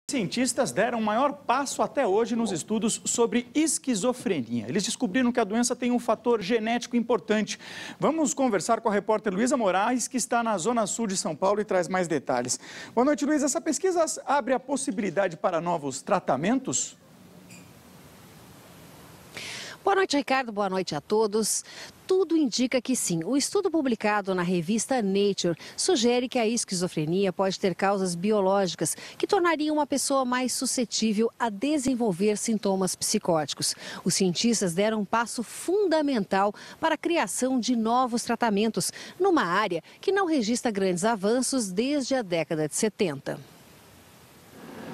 Cientistas deram o maior passo até hoje nos estudos sobre esquizofrenia. Eles descobriram que a doença tem um fator genético importante. Vamos conversar com a repórter Luísa Moraes, que está na Zona Sul de São Paulo e traz mais detalhes. Boa noite, Luísa. Essa pesquisa abre a possibilidade para novos tratamentos? Boa noite, Ricardo. Boa noite a todos. Tudo indica que sim. O estudo publicado na revista Nature sugere que a esquizofrenia pode ter causas biológicas que tornariam uma pessoa mais suscetível a desenvolver sintomas psicóticos. Os cientistas deram um passo fundamental para a criação de novos tratamentos, numa área que não registra grandes avanços desde a década de 70.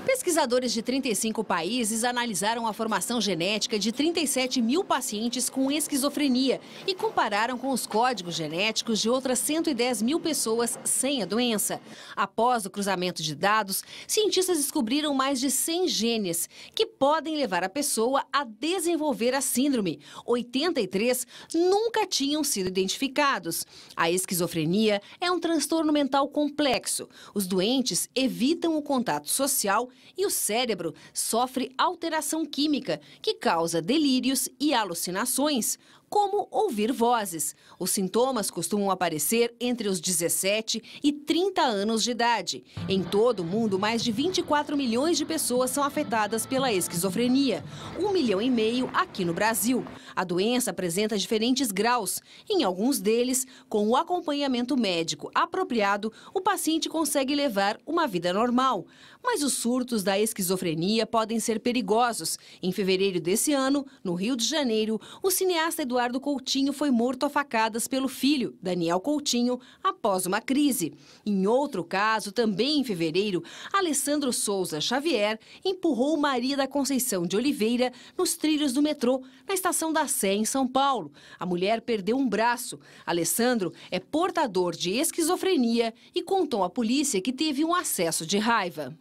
Pesquisadores de 35 países analisaram a formação genética de 37 mil pacientes com esquizofrenia e compararam com os códigos genéticos de outras 110 mil pessoas sem a doença. Após o cruzamento de dados, cientistas descobriram mais de 100 genes que podem levar a pessoa a desenvolver a síndrome. 83 nunca tinham sido identificados. A esquizofrenia é um transtorno mental complexo. Os doentes evitam o contato social e o cérebro sofre alteração química que causa delírios e alucinações, como ouvir vozes. Os sintomas costumam aparecer entre os 17 e 30 anos de idade. Em todo o mundo, mais de 24 milhões de pessoas são afetadas pela esquizofrenia, 1,5 milhão aqui no Brasil. A doença apresenta diferentes graus. Em alguns deles, com o acompanhamento médico apropriado, o paciente consegue levar uma vida normal. Mas os surtos da esquizofrenia podem ser perigosos. Em fevereiro desse ano, no Rio de Janeiro, o cineasta Eduardo Coutinho foi morto a facadas pelo filho, Daniel Coutinho, após uma crise. Em outro caso, também em fevereiro, Alessandro Souza Xavier empurrou Maria da Conceição de Oliveira nos trilhos do metrô, na estação da Sé, em São Paulo. A mulher perdeu um braço. Alessandro é portador de esquizofrenia e contou à polícia que teve um acesso de raiva.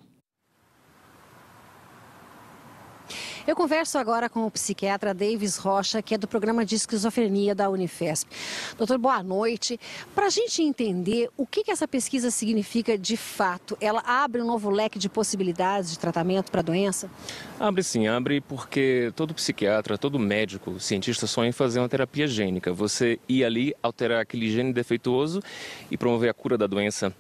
Eu converso agora com o psiquiatra Davis Rocha, que é do programa de esquizofrenia da Unifesp. Doutor, boa noite. Para a gente entender o que essa pesquisa significa de fato, ela abre um novo leque de possibilidades de tratamento para a doença? Abre sim, abre porque todo psiquiatra, todo médico, cientista sonha em fazer uma terapia gênica. Você ir ali, alterar aquele gene defeituoso e promover a cura da doença.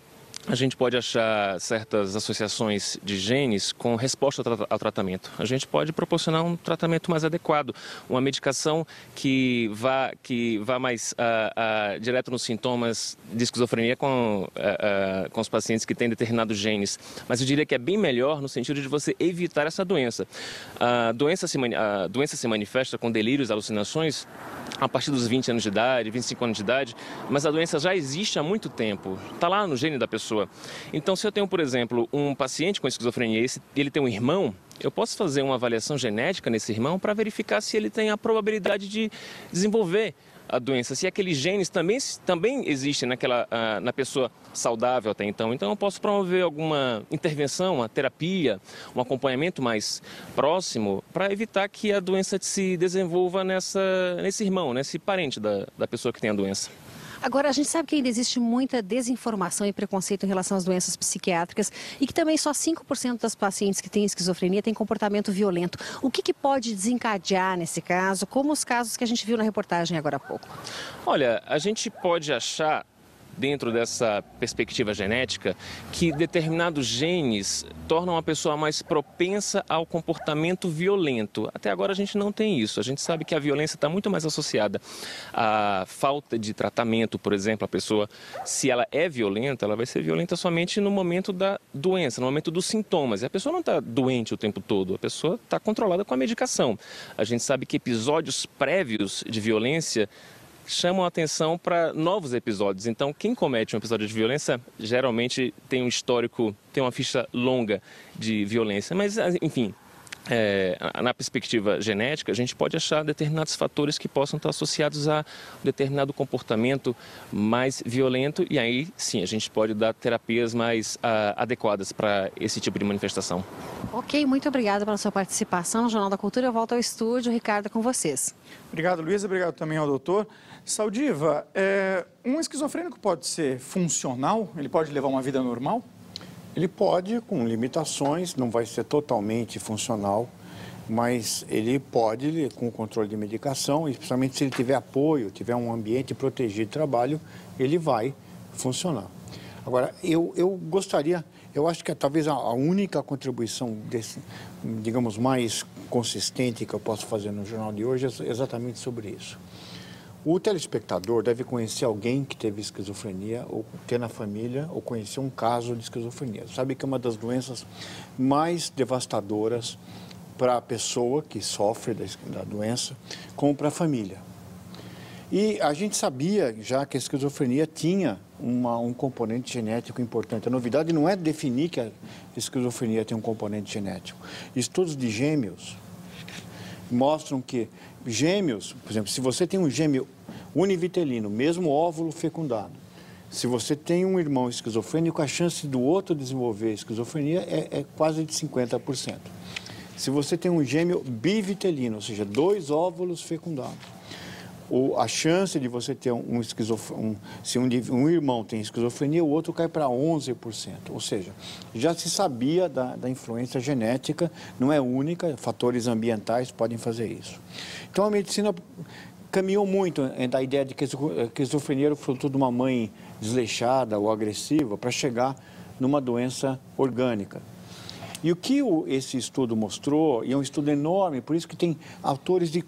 A gente pode achar certas associações de genes com resposta ao tratamento. A gente pode proporcionar um tratamento mais adequado, uma medicação que vá mais direto nos sintomas de esquizofrenia com os pacientes que têm determinados genes. Mas eu diria que é bem melhor no sentido de você evitar essa doença. A doença se manifesta com delírios, alucinações, a partir dos 20 anos de idade, 25 anos de idade, mas a doença já existe há muito tempo, está lá no gene da pessoa. Então, se eu tenho, por exemplo, um paciente com esquizofrenia e ele tem um irmão, eu posso fazer uma avaliação genética nesse irmão para verificar se ele tem a probabilidade de desenvolver a doença, se aqueles genes também existem na pessoa saudável até então. Então, eu posso promover alguma intervenção, uma terapia, um acompanhamento mais próximo para evitar que a doença se desenvolva nesse irmão, nesse parente da pessoa que tem a doença. Agora, a gente sabe que ainda existe muita desinformação e preconceito em relação às doenças psiquiátricas e que também só 5% das pacientes que têm esquizofrenia têm comportamento violento. O que pode desencadear nesse caso, como os casos que a gente viu na reportagem agora há pouco? Olha, a gente pode achar, dentro dessa perspectiva genética, que determinados genes tornam a pessoa mais propensa ao comportamento violento. Até agora a gente não tem isso. A gente sabe que a violência está muito mais associada à falta de tratamento, por exemplo. A pessoa, se ela é violenta, ela vai ser violenta somente no momento da doença, no momento dos sintomas. E a pessoa não está doente o tempo todo, a pessoa está controlada com a medicação. A gente sabe que episódios prévios de violência chamam a atenção para novos episódios. Então, quem comete um episódio de violência geralmente tem um histórico, tem uma ficha longa de violência. Mas, enfim, na perspectiva genética, a gente pode achar determinados fatores que possam estar associados a um determinado comportamento mais violento e aí, sim, a gente pode dar terapias mais adequadas para esse tipo de manifestação. Ok, muito obrigada pela sua participação no Jornal da Cultura. Eu volto ao estúdio. Ricardo, é com vocês. Obrigado, Luísa. Obrigado também ao doutor. Saldiva, um esquizofrênico pode ser funcional? Ele pode levar uma vida normal? Ele pode, com limitações, não vai ser totalmente funcional, mas ele pode, com o controle de medicação, especialmente se ele tiver apoio, tiver um ambiente protegido de trabalho, ele vai funcionar. Agora, eu gostaria, eu acho que talvez a única contribuição, digamos, mais consistente que eu posso fazer no jornal de hoje é exatamente sobre isso. O telespectador deve conhecer alguém que teve esquizofrenia, ou ter na família, ou conhecer um caso de esquizofrenia. Sabe que é uma das doenças mais devastadoras para a pessoa que sofre da doença, como para a família. E a gente sabia já que a esquizofrenia tinha um componente genético importante. A novidade não é definir que a esquizofrenia tem um componente genético. Estudos de gêmeos mostram que gêmeos, por exemplo, se você tem um gêmeo univitelino, mesmo óvulo fecundado, se você tem um irmão esquizofrênico, a chance do outro desenvolver esquizofrenia é quase de 50%. Se você tem um gêmeo bivitelino, ou seja, 2 óvulos fecundados, a chance de você ter se um irmão tem esquizofrenia, o outro cai para 11%. Ou seja, já se sabia da influência genética, não é única, fatores ambientais podem fazer isso. Então a medicina caminhou muito da ideia de que a esquizofrenia era o fruto de uma mãe desleixada ou agressiva para chegar numa doença orgânica. E o que esse estudo mostrou, e é um estudo enorme, por isso que tem autores de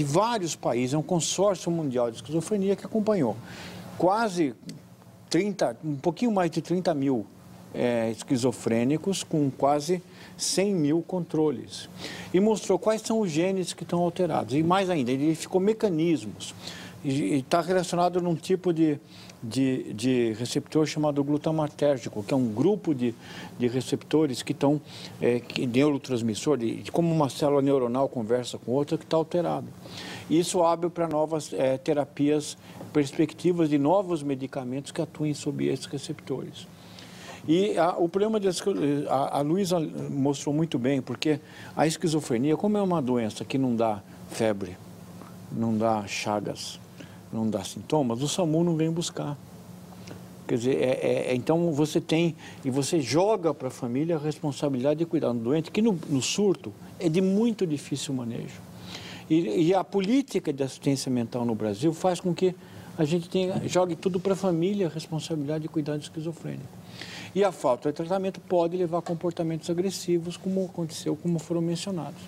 vários países, é um consórcio mundial de esquizofrenia que acompanhou um pouquinho mais de 30 mil esquizofrênicos com quase 100 mil controles. E mostrou quais são os genes que estão alterados. E mais ainda, ele identificou mecanismos. E está relacionado num tipo de receptor chamado glutamatérgico, que é um grupo de receptores que estão, neurotransmissor, de como uma célula neuronal conversa com outra, que está alterado. Isso abre para novas terapias, perspectivas de novos medicamentos que atuem sobre esses receptores. E o problema a Luísa mostrou muito bem, porque a esquizofrenia, como é uma doença que não dá febre, não dá chagas, não dá sintomas, o SAMU não vem buscar. Quer dizer, então você tem, e você joga para a família a responsabilidade de cuidar do doente, que no surto é de muito difícil manejo. E a política de assistência mental no Brasil faz com que a gente jogue tudo para a família, a responsabilidade de cuidar do esquizofrênico. E a falta de tratamento pode levar a comportamentos agressivos, como aconteceu, como foram mencionados.